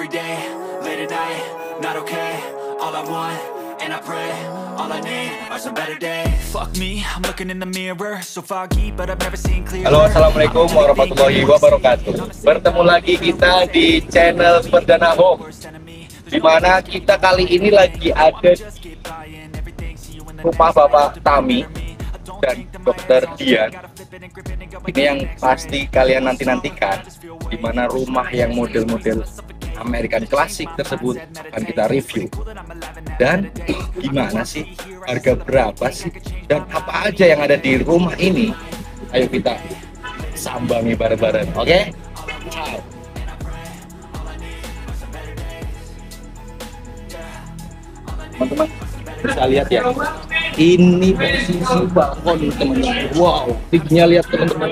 day, late at night, not okay. All I want, and I pray, all I need are some better days. Fuck me, I'm looking in the mirror, so foggy, but I've never seen clear. Halo, assalamualaikum warahmatullahi wabarakatuh. Bertemu lagi kita di channel Perdana Home, dimana kita kali ini lagi ada di rumah Bapak Tami dan Dokter Dian. Ini yang pasti kalian nantikan, dimana rumah yang model-model American klasik tersebut akan kita review. Dan gimana sih, harga berapa sih, dan apa aja yang ada di rumah ini, ayo kita sambangi bareng-bareng, oke? Ciao. Teman-teman bisa lihat ya, ini posisi balkon teman-teman. Wow, tingginya lihat teman-teman.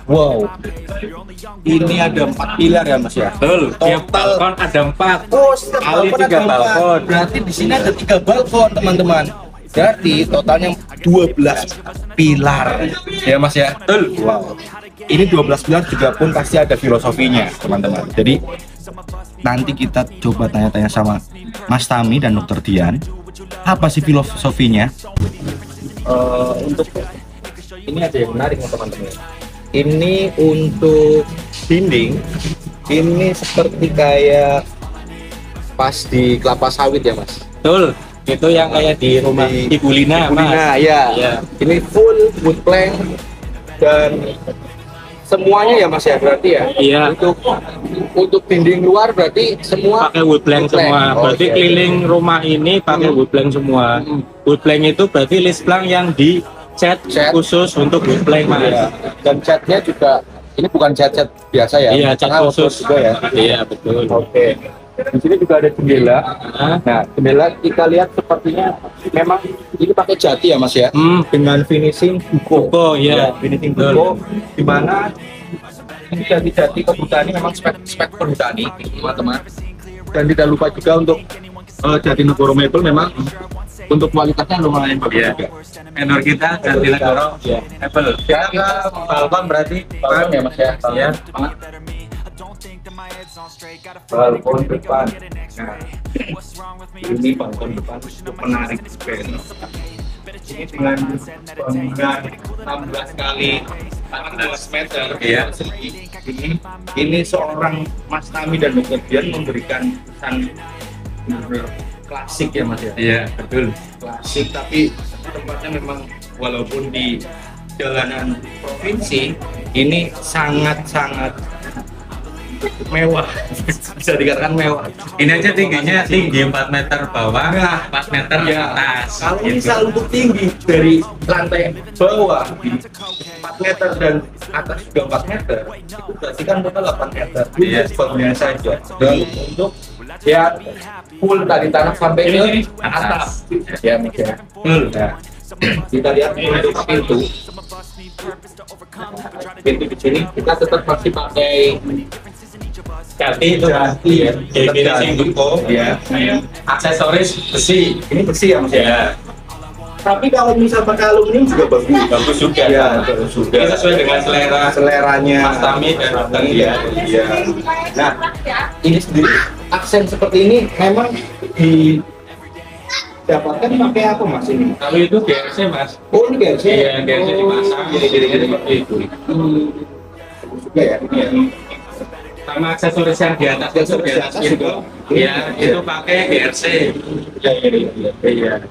Wow, ini ada 4 pilar ya Mas ya. Betul, tiap balkon ada 4. Oh, setiap kali balkon 3 ada 4. balkon. Berarti di sini ada 3 balkon teman-teman. Berarti totalnya 12 pilar ya Mas ya. Betul. Wow, ini 12 pilar juga pun pasti ada filosofinya teman-teman. Jadi nanti kita coba tanya-tanya sama Mas Tami dan Dokter Dian, apa sih filosofinya? Untuk ini ada yang menarik teman-teman. Ini untuk dinding, ini seperti kayak pas di kelapa sawit ya Mas. Betul. Itu yang kayak di rumah Ibu Lina, Ibu Lina, Mas. ya. Iya. Ini full wood plank dan semuanya ya Mas ya, berarti ya. Iya. Untuk dinding luar berarti semua Pakai wood plank semua. Oh, Berarti iya. keliling rumah ini pakai wood plank semua. Wood plank itu berarti list plank yang di cat khusus untuk wood plank, Mas. Iya. Dan catnya juga ini bukan cat biasa ya. Iya, cat Karena khusus juga ya. Iya, betul. Oke. Di sini juga ada jendela. Nah, jendela kita lihat sepertinya memang ini pakai jati ya Mas ya. Dengan finishing buko. Oh, iya. Finishing Betul. buko, di mana ini jati-jati perhutani memang spek perhutani teman-teman. Dan tidak lupa juga untuk Jatinegoro Mebel memang untuk kualitasnya lumayan bagus juga. Vendor kita Jatinegoro Apple. Kita ke balkon berarti balkon ya Mas ya. Iya. Balkon depan. Nah, ini balkon depan cukup menarik sekali. Ini dengan bangunan 16 kali 16 meter ya. Ini seorang Mas Tami dan Dokter Dian memberikan kesan benar-benar klasik ya Mas ya. Iya, betul. Klasik, tapi tempatnya memang walaupun di jalanan provinsi ini sangat-sangat mewah. Bisa dikatakan mewah. Ini aja tingginya tinggi 4 meter bawah, 4 meter Ya, atas. kalau gitu. misal untuk tinggi dari lantai bawah 4 meter dan atas juga 4 meter, itu berarti kan total 8 meter. Iya. Itu bangunnya saja. Dan untuk ya full dari tanah sampai ke Ini atas. Ya, Mas ya. Betul. Nah, kita lihat untuk pintu. Pintu di sini kita tetap masih pakai Jati itu jati ya. Jadi finishing buko. Ya. Aksesoris besi. Ini bersih ya Mas ya. Ya, Tapi kalau misal pakai aluminium juga bagus. bagus juga. Ya, bagus juga. Ini sesuai dengan Seleranya Mas Tami dan Dokter Iya, Dian. iya. Nah, ini sendiri aksen seperti ini memang didapatkan pakai apa Mas ini? Kalau itu GRC, Mas. Oh, ini GRC. Iya, GRC dipasang. Iya, Jadi seperti itu. Bagus juga ya. Iya. Sama aksesoris yang di atas itu, Aksesoris di atas itu, juga. ya, itu pakai GRC. Iya, iya, iya.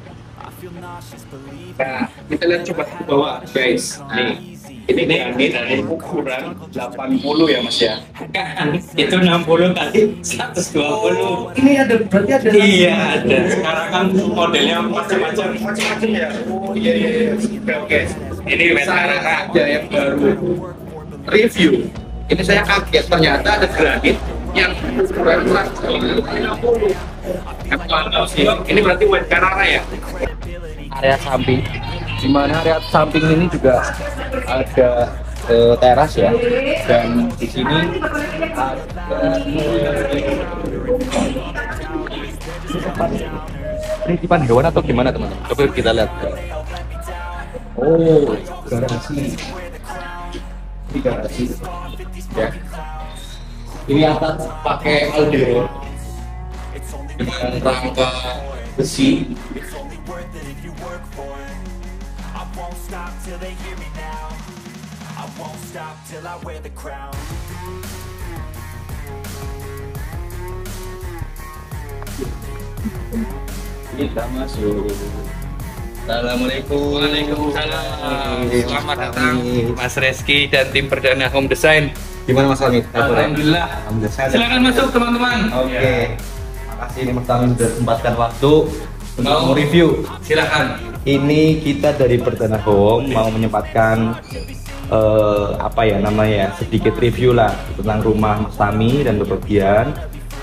Nah, kita lihat coba ke bawah, guys. Nih, ini dari ukuran 80 ya Mas ya. Kan, itu 60 kali 120. Ini ada berarti ada. Iya, ada. Sekarang kan modelnya macam-macam. Macam-macam ya. Oh iya iya iya. Oke. Ini Saya Westara. aja yang baru review. Ini saya kaget ternyata ada granit yang ukuran 150. Ini berarti White Carrara ya. Area samping. Di mana area samping ini juga ada teras ya. Dan di sini ada penitipan hewan atau gimana teman-teman? Coba kita lihat. Oh, garasi. Ini garasi. Ya. Ini atas pakai Aldero dengan rangka besi. Kita masuk. Assalamualaikum. Waalaikumsalam. Selamat datang Mas Reski dan tim Perdana Home Design. Gimana Mas Tami? Alhamdulillah. Silakan masuk teman-teman. Oke. Makasih nih Mas Tami sudah sempatkan waktu untuk mau review. Silakan. Ini kita dari Perdana Home mau menyempatkan apa ya namanya, sedikit review lah tentang rumah Mas Tami dan bepergian.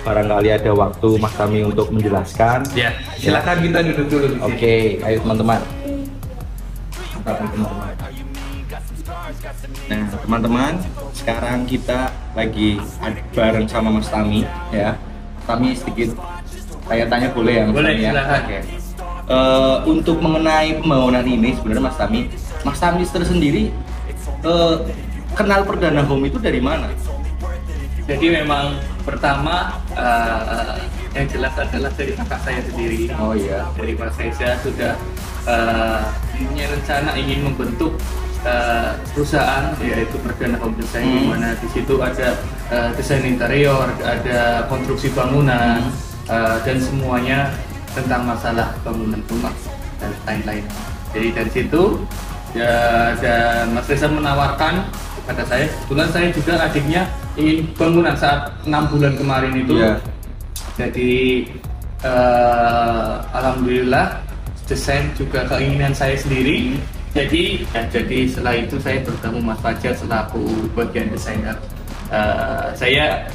Barangkali ada waktu Mas Tami untuk menjelaskan. Ya, silakan kita duduk dulu di sini. Oke, ayo teman-teman. Nah, teman-teman, sekarang kita lagi bareng sama Mas Tami ya. Tami sedikit tanya-tanya boleh ya Mas Boleh, Tami ya? silakan. Oke. Untuk mengenai pembangunan ini sebenarnya Mas Tami tersendiri kenal Perdana Home itu dari mana? Jadi memang pertama yang jelas adalah dari kakak saya sendiri. Oh iya. Dari Mas Reza sudah punya rencana ingin membentuk perusahaan yaitu Perdana Home Design, di mana di situ ada desain interior, ada konstruksi bangunan dan semuanya tentang masalah bangunan rumah dan lain-lain. Jadi dari situ ya, dan Mas Reza menawarkan kepada saya, kebetulan saya juga adiknya ingin bangunan saat 6 bulan kemarin itu. Yeah. Jadi alhamdulillah desain juga keinginan saya sendiri. Jadi setelah itu saya bertemu Mas Fajar selaku bagian desainer. Saya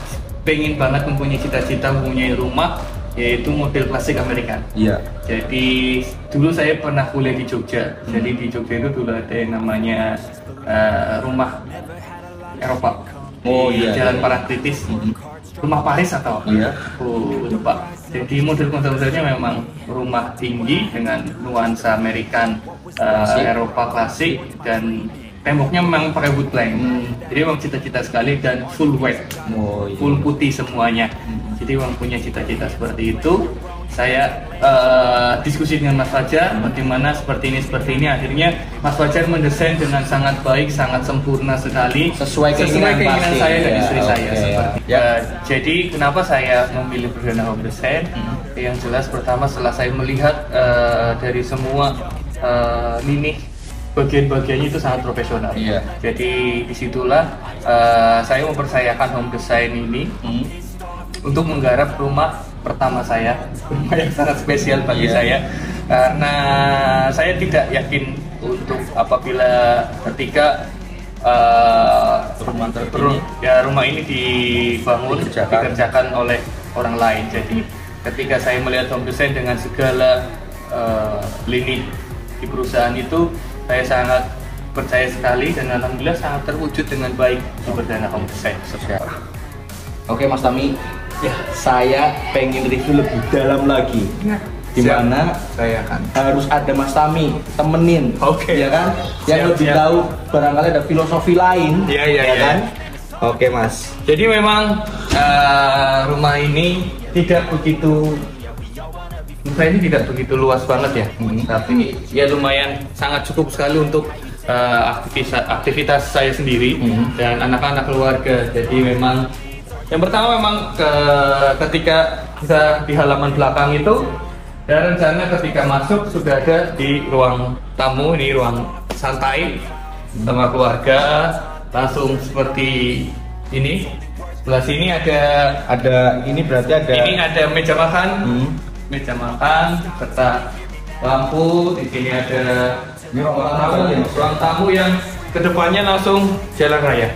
pengen banget mempunyai cita-cita mempunyai rumah yaitu model klasik Amerika. Iya. Jadi dulu saya pernah kuliah di Jogja. Jadi di Jogja itu dulu ada yang namanya rumah Eropa. Oh di iya. Jalan Parangtritis. Rumah Paris atau apa? Iya. Oh, lupa. Jadi model konsepnya memang rumah tinggi dengan nuansa American, Eropa klasik, dan temboknya memang pakai wood plank. Jadi memang cita-cita sekali dan full white, Oh, iya. full putih semuanya. Jadi memang punya cita-cita seperti itu. Saya diskusi dengan Mas Fajar, bagaimana seperti ini. Akhirnya Mas Fajar mendesain dengan sangat baik, sangat sempurna sekali, Sesuai keinginan pasti, saya dan ya, istri saya. oke, Seperti. ya. Jadi kenapa saya memilih Perdana Home Design? Yang jelas pertama setelah saya melihat dari semua lini bagian-bagiannya itu sangat profesional. Iya. Jadi disitulah saya mempercayakan home design ini untuk menggarap rumah pertama saya, rumah yang sangat spesial bagi saya, karena saya tidak yakin untuk apabila ketika rumah ini dikerjakan oleh orang lain. Jadi ketika saya melihat home design dengan segala lini di perusahaan itu, saya sangat percaya sekali dan alhamdulillah sangat terwujud dengan baik di Perdana Home Design. Oke Mas Tami, saya pengen review lebih dalam lagi. Dimana Saya akan. harus ada Mas Tami temenin, ya kan? Yang Siap, lebih siap. tahu barangkali ada filosofi lain, Iya, ya iya. kan? Oke Mas. Jadi memang rumah ini tidak begitu, ini tidak begitu luas banget ya, tapi ya lumayan sangat cukup sekali untuk aktivitas saya sendiri dan anak-anak keluarga. Jadi memang yang pertama memang ketika kita di halaman belakang itu, dan rencana ketika masuk sudah ada di ruang tamu, ini ruang santai sama keluarga, langsung seperti ini. Sebelah sini Ada ini berarti ada. ini ada meja makan, meja makan serta lampu. Di sini ada ruang tamu yang kedepannya langsung jalan raya.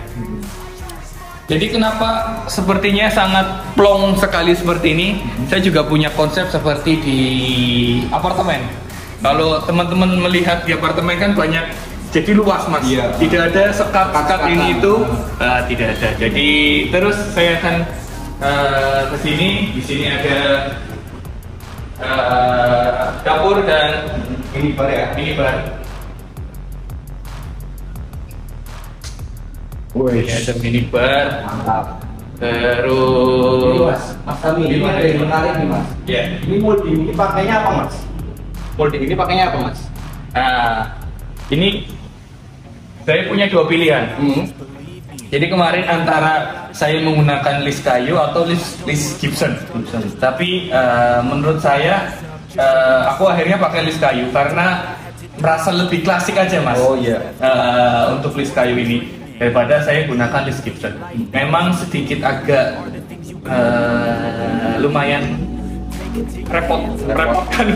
Jadi kenapa sepertinya sangat plong sekali seperti ini? Saya juga punya konsep seperti di apartemen. Kalau teman-teman melihat di apartemen kan banyak, jadi luas mas. Iya. Tidak ada sekat-sekat ini itu, tidak ada. Jadi terus saya akan ke sini. Di sini ada dapur dan Minibar ya. minibar. Wih, Ini ada minibar. mantap. Terus Mas Tami, ini ada yang menarik nih Mas. ya. Ini molding ini pakainya apa Mas? Molding ini pakainya apa Mas? Nah, ini saya punya dua pilihan. Jadi kemarin antara saya menggunakan list kayu atau list Gibson. Tapi menurut saya aku akhirnya pakai list kayu karena merasa lebih klasik aja Mas. Oh iya. Untuk list kayu ini daripada saya gunakan list Gibson. Memang sedikit agak lumayan repotkan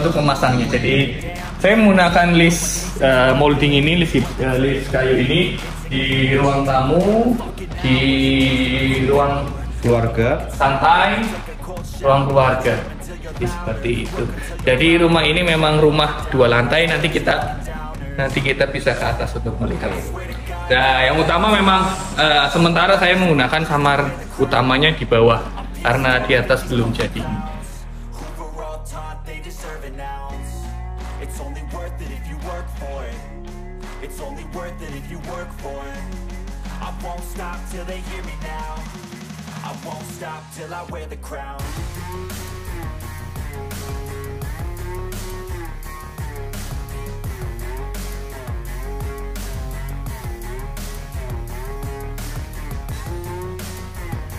untuk memasangnya. Jadi saya menggunakan list molding ini, list kayu ini di ruang tamu, di ruang Keluarga. santai, ruang keluarga. Jadi seperti itu. Jadi rumah ini memang rumah 2 lantai. Nanti kita bisa ke atas untuk melihat. Nah, yang utama memang sementara saya menggunakan kamar utamanya di bawah karena di atas belum jadi.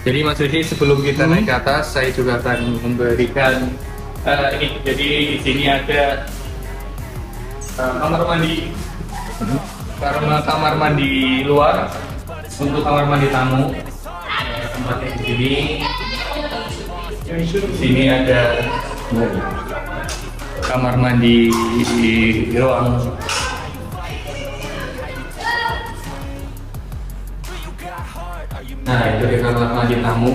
Jadi Mas Rudi, sebelum kita naik ke atas, saya juga akan memberikan ini. Jadi di sini ada kamar mandi, karena kamar mandi luar untuk kamar mandi tamu. Tempatnya di sini. Di sini ada kamar mandi di ruang. Nah, itu di kamar mandi tamu.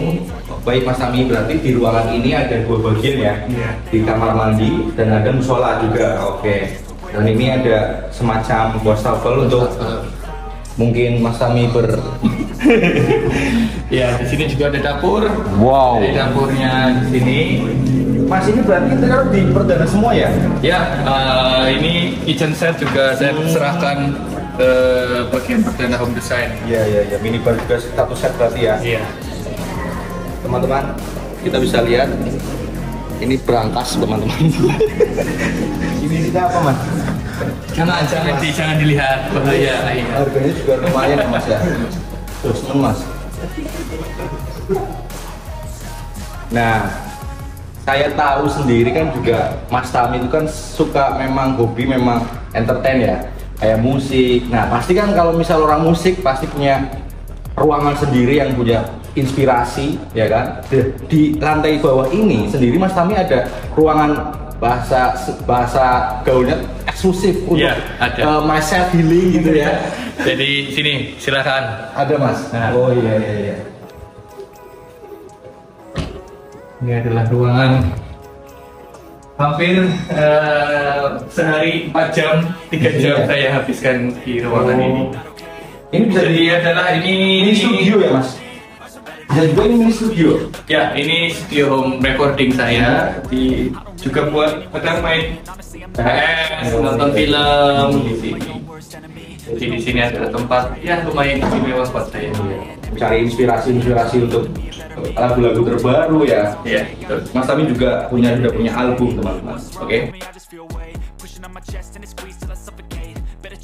Baik Mas Tami, berarti di ruangan ini ada 2 bagian ya? Iya. Di kamar mandi dan ada musola juga. Oke. Dan ini ada semacam wastafel untuk mungkin Mas Tami Ya, di sini juga ada dapur. Wow. Ada dapurnya di sini. Mas, ini berarti interior di perdana semua ya? Ya, ini kitchen set juga saya serahkan ke bagian perdana home design. Iya. Minibar juga satu set berarti ya? Iya. Teman-teman, kita bisa lihat ini berangkas teman-teman. Ini kita apa Mas? Jangan dilihat bahaya. Harganya juga lumayan ya, Mas ya. Terus Mas. Nah, saya tahu sendiri kan juga Mas Tami itu kan suka memang hobi memang entertain ya, kayak musik. Nah pasti kan kalau misal orang musik pasti punya ruangan sendiri yang punya inspirasi ya kan. Di lantai bawah ini sendiri Mas Tami ada ruangan bahasa gaulnya eksklusif untuk ya, myself healing gitu ya. Jadi sini silakan. Ada Mas. Nah. Oh iya. Ini adalah ruangan hampir sehari 4 jam, 3 jam saya habiskan di ruangan ini. Ini bisa Jadi adalah ini studio ya Mas? Bisa juga ini mini studio? Ya, ini studio home recording saya. Juga buat kadang main PS, nonton film di sini. Jadi di sini ada tempat ya lumayan istimewa buat saya. Cari inspirasi untuk lagu-lagu terbaru ya. Iya, betul. Mas Tami juga sudah punya album teman-teman. Oke.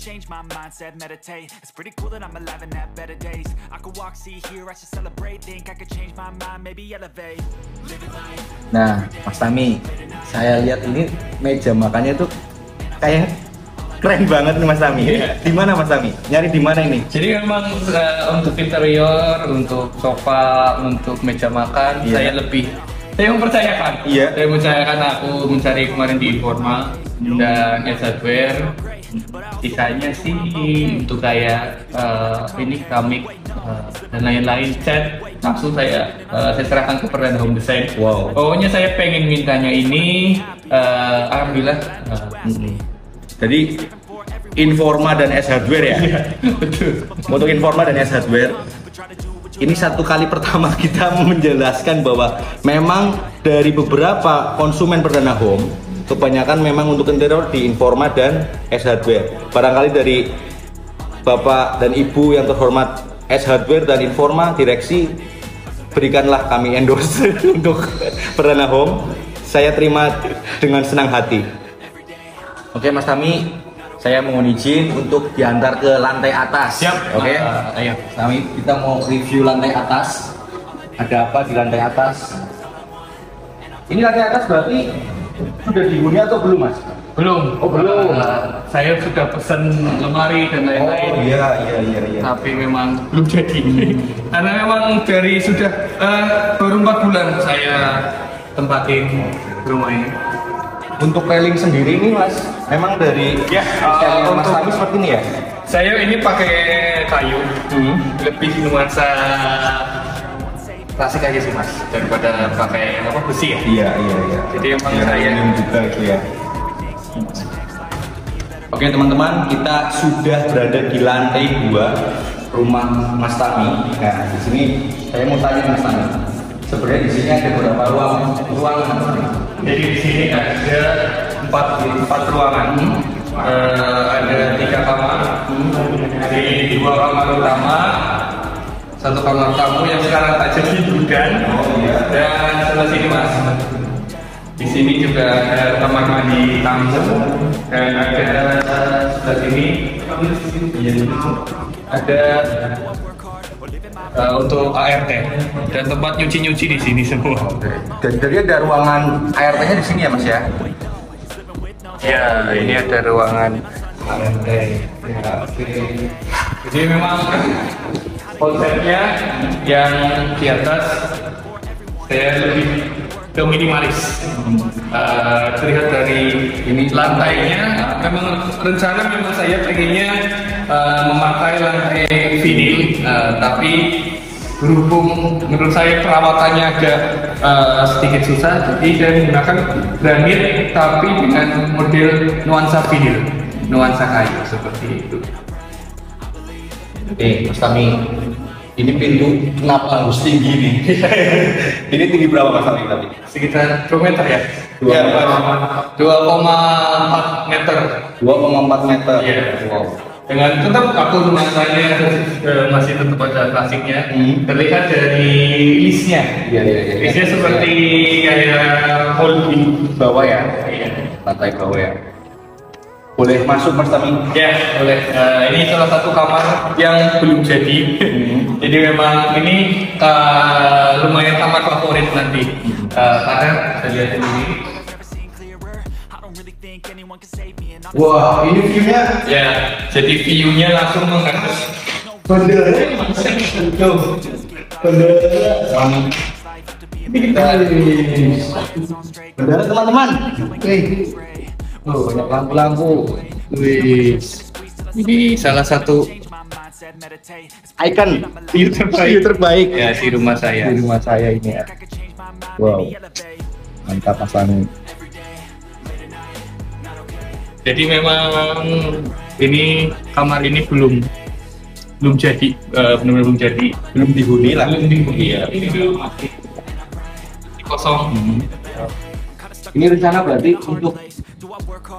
Change my mindset, meditate. It's pretty cool that I'm alive and have better days. I could walk, see, hear, I should celebrate. Think I could change my mind, maybe elevate. Nah, Mas Tami, saya lihat ini meja makannya tuh kayak keren banget nih Mas Tami. Yeah. Di mana Mas Tami? Nyari di mana ini? Jadi memang untuk interior, untuk sofa, untuk meja makan, saya mempercayakan. Iya. Saya mempercayakan aku mencari kemarin di Informa dan S Hardware. Sisanya sih untuk kayak ini keramik dan lain-lain, cat langsung saya serahkan ke perdana home design. Wow. Pokoknya saya pengen mintanya ini, alhamdulillah. Jadi Informa dan S Hardware ya? Betul. Untuk Informa dan S Hardware, ini satu kali pertama kita menjelaskan bahwa memang dari beberapa konsumen perdana home, kebanyakan memang untuk interior di Informa dan S Hardware. Barangkali dari Bapak dan Ibu yang terhormat S Hardware dan Informa direksi, berikanlah kami endorse untuk Perdana Home. Saya terima dengan senang hati. Oke Mas Tami, saya mohon izin untuk diantar ke lantai atas. Siap. Oke. Ayo. Mas Tami, kita mau review lantai atas. Ada apa di lantai atas? Ini lantai atas berarti sudah dihuni atau belum Mas? Belum. Oh, belum. Saya sudah pesen lemari dan lain-lain. Oh iya. Tapi memang belum jadi. Karena memang dari sudah baru 4 bulan saya tempatin rumah ini. Untuk railing sendiri ini Mas, memang dari style Mas Tami seperti ini ya? Saya ini pakai kayu, lebih nuansa klasik aja sih Mas, daripada pakai besi ya. Iya. Jadi emang Ya, saya ini juga itu ya. Oke teman-teman, kita sudah berada di lantai 2 rumah Mas Tami. Nah di sini saya mau tanya Mas Tami, sebenarnya di sini ada berapa ruangan? Jadi di sini ada 4 ruangan. Ada 3 kamar. Jadi 2 kamar utama, 1 kamar tamu yang sekarang tak jadi bukan. Dan sebelah sini Mas. Di sini juga ada kamar mandi tamu dan ada sebelah sini ada untuk ART dan tempat nyuci-nyuci di sini semua. Jadi ada ruangan ART-nya di sini ya Mas ya? Ya, ini ada ruangan ART. Ya, oke. Jadi memang konsepnya yang di atas saya lebih ke minimalis. Terlihat dari ini lantainya, memang rencana memang saya pengennya memakai lantai vinil, tapi berhubung menurut saya perawatannya agak sedikit susah, jadi saya menggunakan granit tapi dengan model nuansa vinil, nuansa kayu seperti itu. Oke Mas Tami, ini pintu kenapa harus tinggi nih? Ini tinggi berapa Mas Tami tadi? Sekitar 2 meter ya? 2,4 meter. 2,4 meter. Iya. Wow. Dengan tetap aku nuansanya masih tetap ada klasiknya. Terlihat dari listnya. Iya. Listnya seperti kayak hall di bawah ya. Iya. Lantai bawah ya. Boleh masuk Mas Tami? Ya, boleh. Ini salah satu kamar yang belum jadi. Jadi memang ini lumayan kamar favorit nanti. Karena saya lihat ini. Wah, ini view-nya. Ya, jadi view-nya langsung menghadap bandara. Bandara teman-teman. Banyak lampu-lampu. Ini salah satu Icon view terbaik ya di rumah saya. di rumah saya ini ya. Wow, mantap Mas Tami. Jadi memang ini kamar ini belum jadi, benar-benar belum jadi, Belum dihuni lah. belum dihuni ya. Ini belum kosong. Ini rencana berarti untuk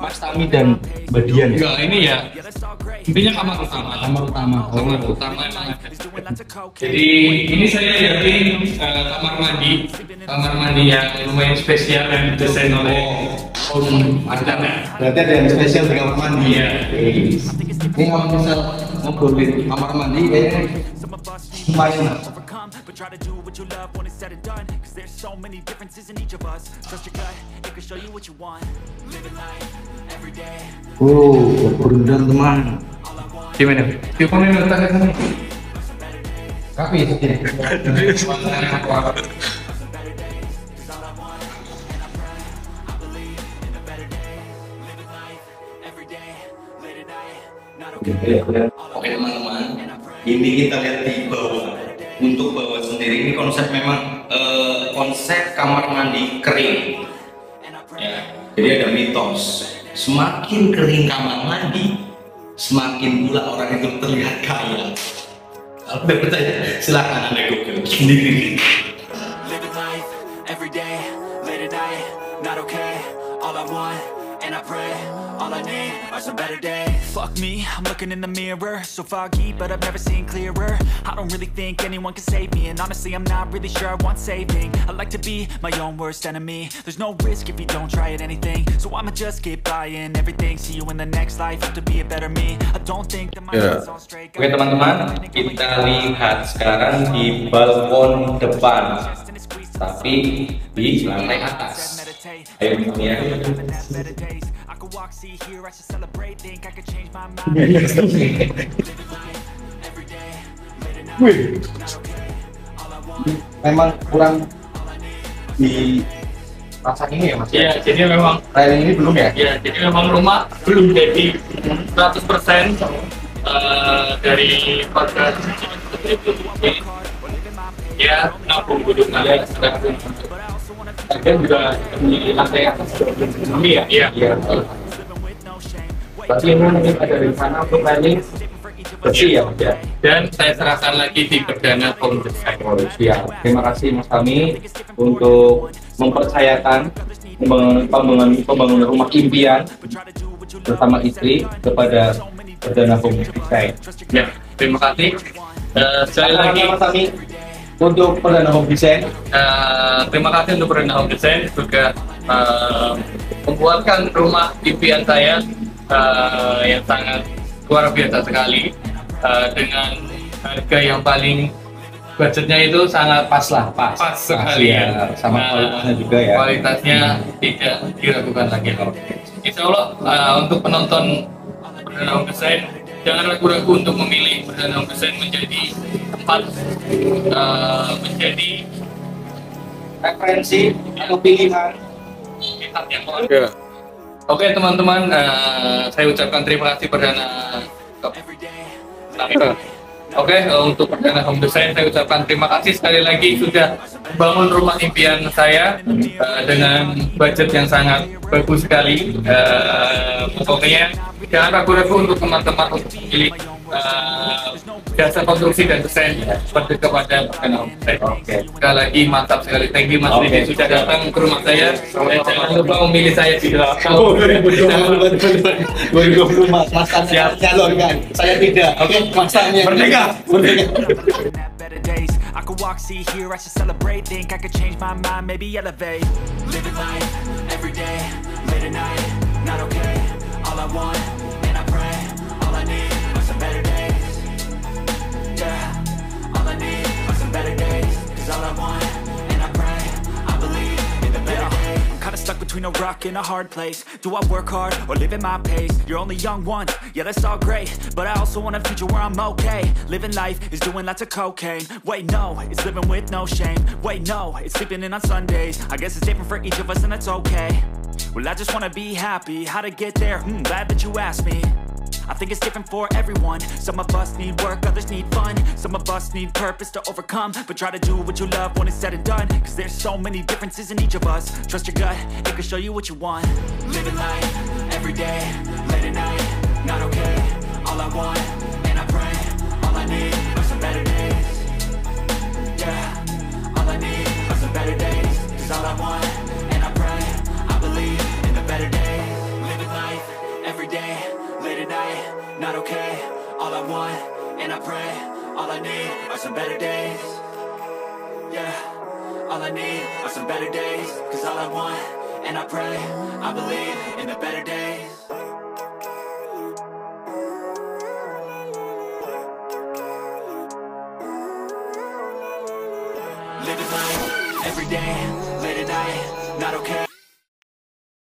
Mas Tami dan Mbak Dian ya? Enggak, ini ya intinya kamar utama. Kamar utama. Kamar utama emang ada. Jadi ini saya yakin kamar mandi yang lumayan spesial yang didesain oleh Om Adnan ya. Berarti ada yang spesial di kamar mandi. Iya. Ini kalau misal ngobrolin kamar mandi kayaknya lumayan. Berendam teman. Gimana? Teleponnya letakkan sana. Tapi itu Oke teman-teman, ini kita lihat di bawah. Untuk bawah sendiri ini konsep memang konsep kamar mandi kering. Ya, jadi ada mitos, semakin kering kamar mandi, semakin pula orang itu terlihat kaya. Kalau Anda percaya, silakan Anda Google sendiri. and I pray. All I need are some better days. Fuck me, I'm looking in the mirror, so foggy, but I've never seen clearer. I don't really think anyone can save me, and honestly I'm not really sure I want saving. I like to be my own worst enemy. There's no risk if you don't try at anything, so I'ma just keep buying everything. See you in the next life, have to be a better me. I don't think that my head's all straight. Oke teman-teman, kita lihat sekarang di balkon depan, tapi di lantai atas. Ayo ya. Wih, memang kurang di rasa ini ya Mas? Ya, jadi memang Railing ini belum ya? ya, jadi memang rumah belum jadi 100% dari warga ya nampung gedungnya sedang dan juga di lantai atas kami ya. Iya. Berarti ini mungkin ada rencana untuk railing bersih ya Mas ya? Dan saya serahkan lagi di Perdana Home Design. Oh, siap. Terima kasih Mas Fahmi untuk mempercayakan pembangunan rumah impian bersama istri kepada Perdana Home Design. Ya, terima kasih. Sekali lagi Mas Fahmi untuk Perdana Home Design. terima kasih untuk Perdana Home Design juga membuatkan rumah impian saya yang sangat luar biasa sekali dengan harga yang paling budgetnya itu sangat pas sekali ya, sama kualitasnya juga ya. kualitasnya tidak diragukan lagi. Insya Allah untuk penonton Perdana Home Design jangan ragu-ragu untuk memilih Perdana Home Design menjadi tempat menjadi Referensi atau pilihan. pihak yang Oke teman-teman, saya ucapkan terima kasih Perdana. Oke, untuk Perdana Home Design saya ucapkan terima kasih sekali lagi sudah membangun rumah impian saya dengan budget yang sangat bagus sekali. Pokoknya jangan ragu-ragu untuk teman-teman untuk memilih jasa konstruksi dan desain seperti kepada Perdana Home Design. Oke. Sekali lagi mantap sekali, thank you Mas Didi sudah datang ke rumah saya. Dan jangan lupa memilih saya di tahun 2020 Mas Tanya calonkan. Saya tidak. Oke, Mas Tanya. Merdeka. I could walk, see, hear, I should celebrate. Think I could change my mind, maybe elevate. Living life, every day, late at night, not okay. All I want, and I pray, all I need are some better days. Yeah, all I need are some better days. Cause all I want, and I pray, I believe in the better days. I'm kinda stuck between a rock and a hard place. Do I work hard or live at my pace? You're only young once, yeah that's all great, but I also want a future where I'm okay. Living life is doing lots of cocaine. Wait no, it's living with no shame. Wait no, it's sleeping in on Sundays. I guess it's different for each of us and that's okay. Well I just wanna be happy, how to get there? Glad that you asked me. I think it's different for everyone. Some of us need work, others need fun. Some of us need purpose to overcome. But try to do what you love when it's said and done. Cause there's so many differences in each of us. Trust your gut, it can show you what you want. Living life, every day, late at night, not okay. All I want, and I pray, all I need are some better days. Yeah, all I need are some better days. Cause all I want, and I pray, I believe in the better days. Living life, every day, late at night, not okay. All I want, and I pray, all I need are some better days. Yeah, all I need are some better days. Cause all I want, and I pray, I believe in the better days. Living life, every day, late at night, not okay.